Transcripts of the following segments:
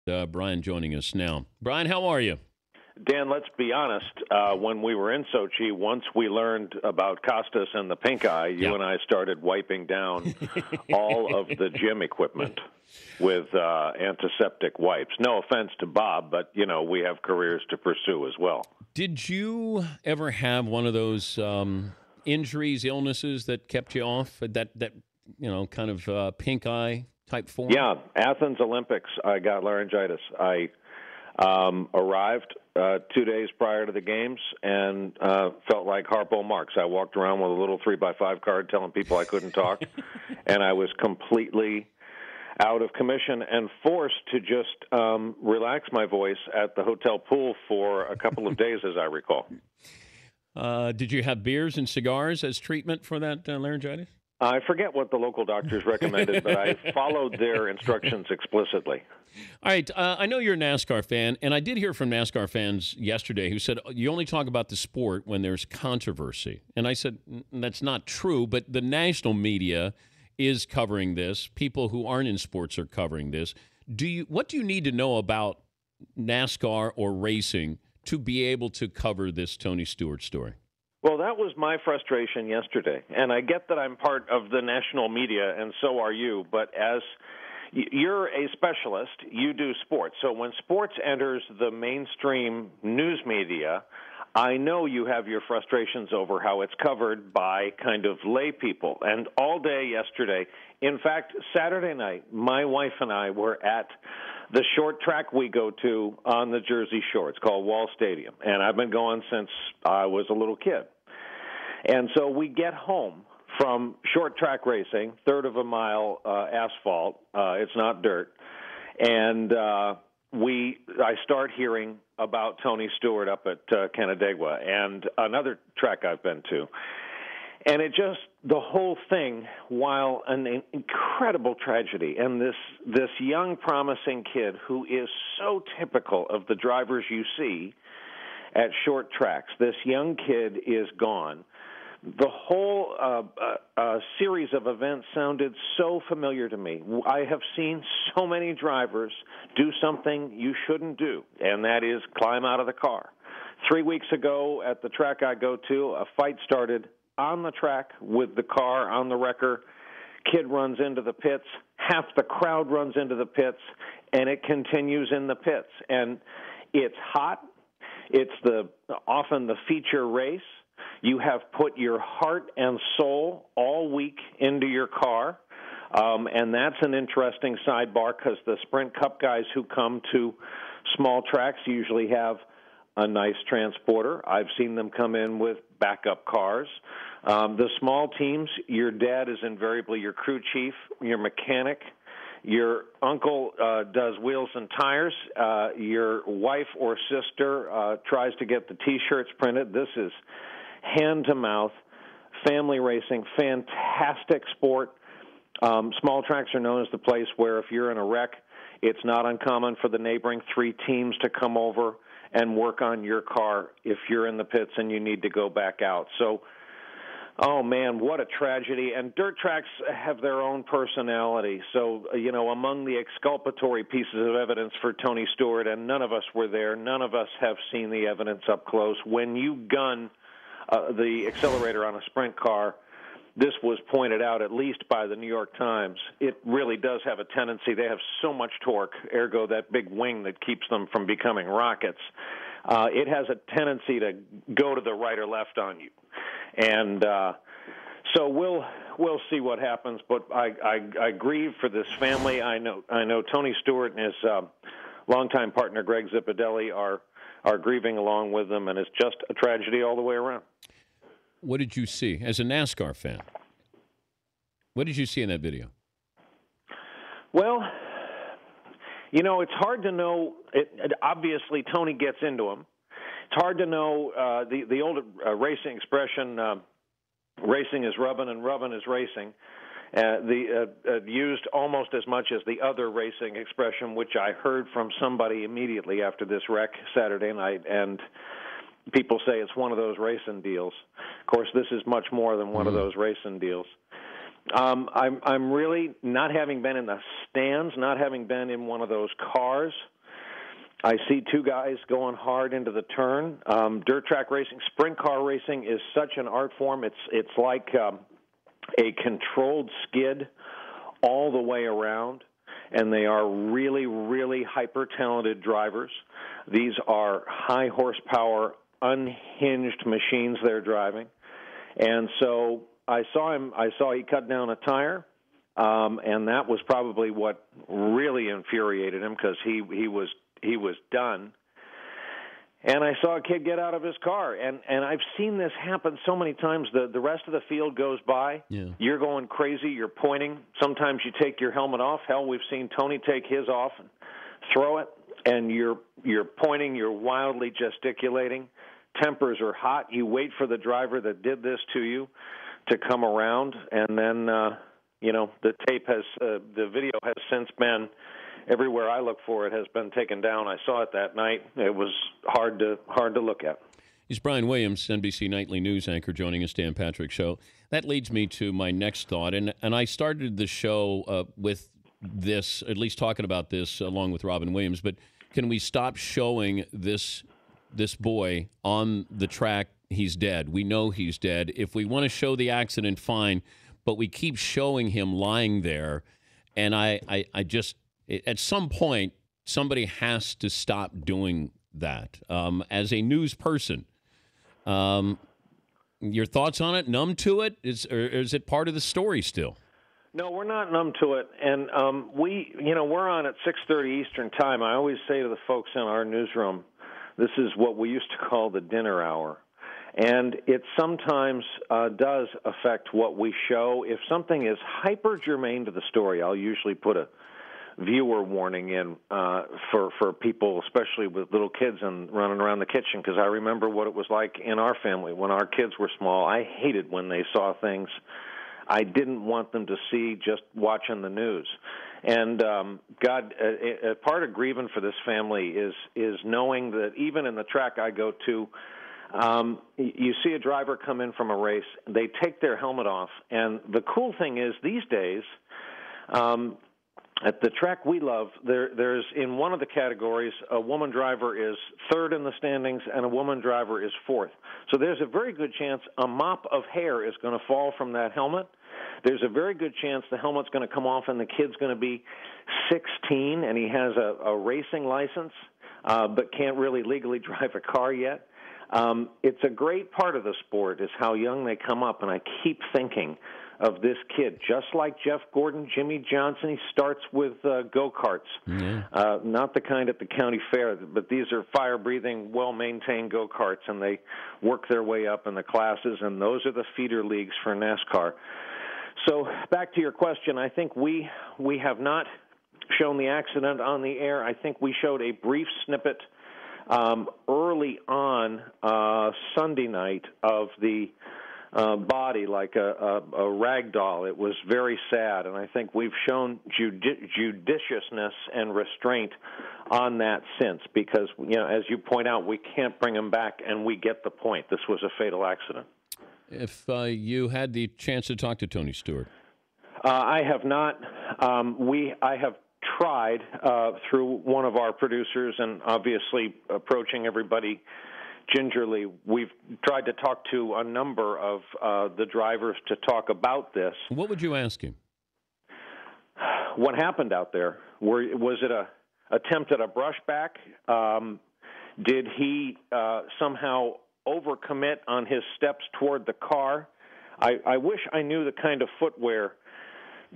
Brian joining us now. Brian, how are you? Dan, let's be honest. When we were in Sochi, once we learned about Costas and the pink eye, you and I started wiping down all of the gym equipment with antiseptic wipes. No offense to Bob, but, we have careers to pursue as well. Did you ever have one of those injuries, illnesses that kept you off, that kind of pink eye type form? Yeah, Athens Olympics, I got laryngitis. I arrived 2 days prior to the games and felt like Harpo Marx. I walked around with a little 3x5 card telling people I couldn't talk, and I was completely out of commission and forced to just relax my voice at the hotel pool for a couple of days, as I recall. Did you have beers and cigars as treatment for that laryngitis? I forget what the local doctors recommended, but I followed their instructions explicitly. All right. I know you're a NASCAR fan, and I did hear from NASCAR fans yesterday who said you only talk about the sport when there's controversy. And I said that's not true, but the national media is covering this. People who aren't in sports are covering this. What do you need to know about NASCAR or racing to be able to cover this Tony Stewart story? Well, that was my frustration yesterday, and I get that I'm part of the national media, and so are you, but as you're a specialist, you do sports. So when sports enters the mainstream news media, I know you have your frustrations over how it's covered by kind of lay people. And all day yesterday, in fact, Saturday night, my wife and I were at the short track we go to on the Jersey Shore. It's called Wall Stadium, and I've been going since I was a little kid. And so we get home from short track racing, third of a mile asphalt. It's not dirt. And I start hearing about Tony Stewart up at Canandaigua and another track I've been to. And the whole thing, while an incredible tragedy, and this young, promising kid who is so typical of the drivers you see at short tracks, this young kid is gone. The whole series of events sounded so familiar to me. I have seen so many drivers do something you shouldn't do, and that is climb out of the car. 3 weeks ago at the track I go to, a fight started on the track with the car on the wrecker. Kid runs into the pits. Half the crowd runs into the pits, and it continues in the pits. And it's hot. It's often the feature race. You have put your heart and soul all week into your car, and that's an interesting sidebar because the Sprint Cup guys who come to small tracks usually have a nice transporter. I've seen them come in with backup cars. The small teams, your dad is invariably your crew chief, your mechanic. Your uncle does wheels and tires. Your wife or sister tries to get the T-shirts printed. This is hand-to-mouth, family racing, fantastic sport. Small tracks are known as the place where if you're in a wreck, it's not uncommon for the neighboring three teams to come over and work on your car if you're in the pits and you need to go back out. So, oh, man, what a tragedy. And dirt tracks have their own personality. So, among the exculpatory pieces of evidence for Tony Stewart, and none of us were there, none of us have seen the evidence up close. When you gun the accelerator on a sprint car, this was pointed out at least by the New York Times. It really does have a tendency. They have so much torque, ergo that big wing that keeps them from becoming rockets. It has a tendency to go to the right or left on you. And so we'll see what happens. But I grieve for this family. I know Tony Stewart and his longtime partner Greg Zipadelli are grieving along with them, and it's just a tragedy all the way around. What did you see as a NASCAR fan? What did you see in that video? Well, it's hard to know. Obviously, Tony gets into them. It's hard to know the old racing expression, racing is rubbing and rubbing is racing. Used almost as much as the other racing expression, which I heard from somebody immediately after this wreck Saturday night, and people say it's one of those racing deals. Of course, this is much more than one of those racing deals. I'm really, not having been in the stands, not having been in one of those cars, I see two guys going hard into the turn. Dirt track racing, sprint car racing is such an art form. It's like a controlled skid all the way around, and they are really, really hyper-talented drivers. These are high-horsepower, unhinged machines they're driving. And so I saw he cut down a tire, and that was probably what really infuriated him because he was done. And I saw a kid get out of his car, and I've seen this happen so many times. The rest of the field goes by. Yeah. You're going crazy. You're pointing. Sometimes you take your helmet off. Hell, we've seen Tony take his off and throw it, and you're pointing. You're wildly gesticulating. Tempers are hot. You wait for the driver that did this to you to come around, and then the tape has the video has since been. Everywhere I look for it has been taken down. I saw it that night. It was hard to look at. He's Brian Williams, NBC Nightly News anchor, joining us, Dan Patrick Show. That leads me to my next thought, and I started the show with this, at least talking about this, along with Robin Williams. But can we stop showing this boy on the track? He's dead. We know he's dead. If we want to show the accident, fine, but we keep showing him lying there, and I just. At some point, somebody has to stop doing that. As a news person, your thoughts on it? Numb to it? Or is it part of the story still? No, we're not numb to it, and we're on at 6:30 Eastern Time. I always say to the folks in our newsroom, this is what we used to call the dinner hour, and it sometimes does affect what we show. If something is hyper germane to the story, I'll usually put a viewer warning in for people, especially with little kids and running around the kitchen, because I remember what it was like in our family when our kids were small. I hated when they saw things I didn't want them to see just watching the news. And part of grieving for this family is knowing that even in the track I go to, you see a driver come in from a race, they take their helmet off, and the cool thing is these days, at the track we love, there's in one of the categories, a woman driver is third in the standings and a woman driver is fourth. So there's a very good chance a mop of hair is going to fall from that helmet. There's a very good chance the helmet's going to come off and the kid's going to be 16 and he has a racing license but can't really legally drive a car yet. It's a great part of the sport is how young they come up, and I keep thinking of this kid, just like Jeff Gordon, Jimmy Johnson. He starts with go-karts, not the kind at the county fair, but these are fire-breathing, well-maintained go-karts, and they work their way up in the classes, and those are the feeder leagues for NASCAR. So back to your question, I think we have not shown the accident on the air. I think we showed a brief snippet early on Sunday night of the body, like a rag doll. It was very sad, and I think we've shown judiciousness and restraint on that since, because, as you point out, we can't bring him back, and we get the point. This was a fatal accident. If you had the chance to talk to Tony Stewart. I have not. I have tried through one of our producers, and obviously approaching everybody gingerly. We've tried to talk to a number of the drivers to talk about this. What would you ask him? What happened out there? Was it a attempt at a brushback? Did he somehow overcommit on his steps toward the car? I wish I knew the kind of footwear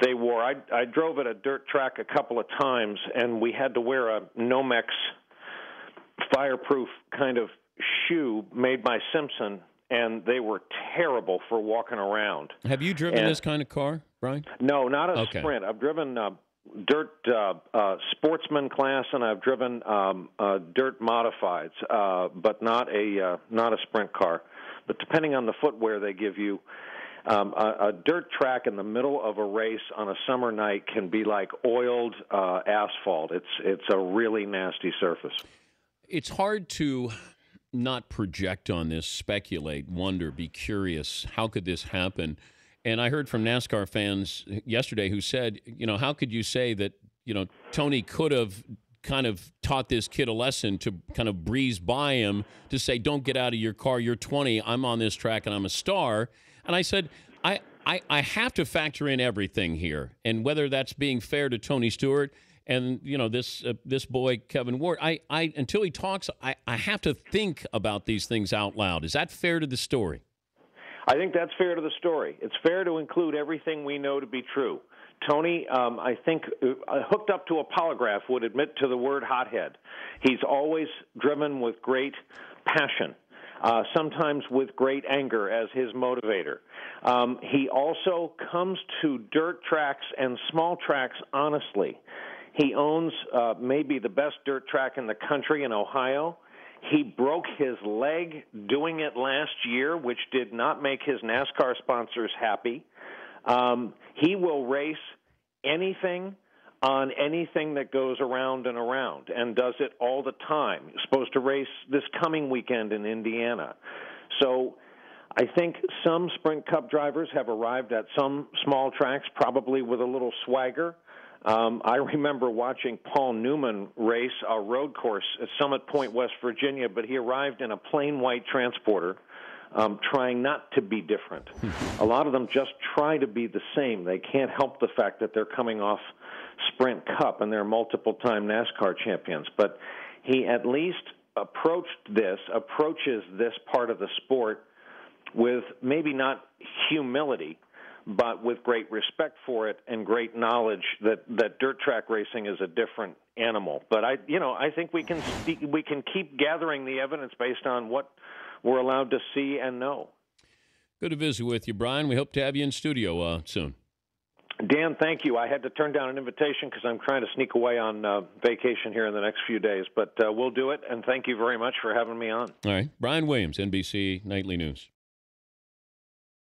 they wore. I drove at a dirt track a couple of times, and we had to wear a Nomex fireproof kind of shoe made by Simpson, and they were terrible for walking around. Have you driven this kind of car, Brian? No, not a Sprint. I've driven dirt sportsman class, and I've driven dirt modifieds, but not a Sprint car. But depending on the footwear they give you, a dirt track in the middle of a race on a summer night can be like oiled asphalt. It's a really nasty surface. It's hard to not project on this, speculate, wonder, be curious. How could this happen? And I heard from NASCAR fans yesterday who said, how could you say that, Tony could have kind of taught this kid a lesson to kind of breeze by him to say, don't get out of your car. You're 20. I'm on this track and I'm a star. And I said, I have to factor in everything here. And whether that's being fair to Tony Stewart and, you know, this boy, Kevin Ward, I until he talks, I have to think about these things out loud. Is that fair to the story? I think that's fair to the story. It's fair to include everything we know to be true. Tony, I think, hooked up to a polygraph, would admit to the word hothead. He's always driven with great passion, sometimes with great anger as his motivator. He also comes to dirt tracks and small tracks honestly. He owns maybe the best dirt track in the country in Ohio. He broke his leg doing it last year, which did not make his NASCAR sponsors happy. He will race anything on anything that goes around and around and does it all the time. He's supposed to race this coming weekend in Indiana. So I think some Sprint Cup drivers have arrived at some small tracks probably with a little swagger. I remember watching Paul Newman race a road course at Summit Point, West Virginia, but he arrived in a plain white transporter, trying not to be different. A lot of them just try to be the same. They can't help the fact that they're coming off Sprint Cup and they're multiple-time NASCAR champions. But he at least approaches this part of the sport with maybe not humility, but with great respect for it and great knowledge that dirt track racing is a different animal. But I think we can keep gathering the evidence based on what we're allowed to see and know. Good to visit with you, Brian. We hope to have you in studio soon. Dan, thank you. I had to turn down an invitation because I'm trying to sneak away on vacation here in the next few days, but we'll do it, and thank you very much for having me on. All right. Brian Williams, NBC Nightly News.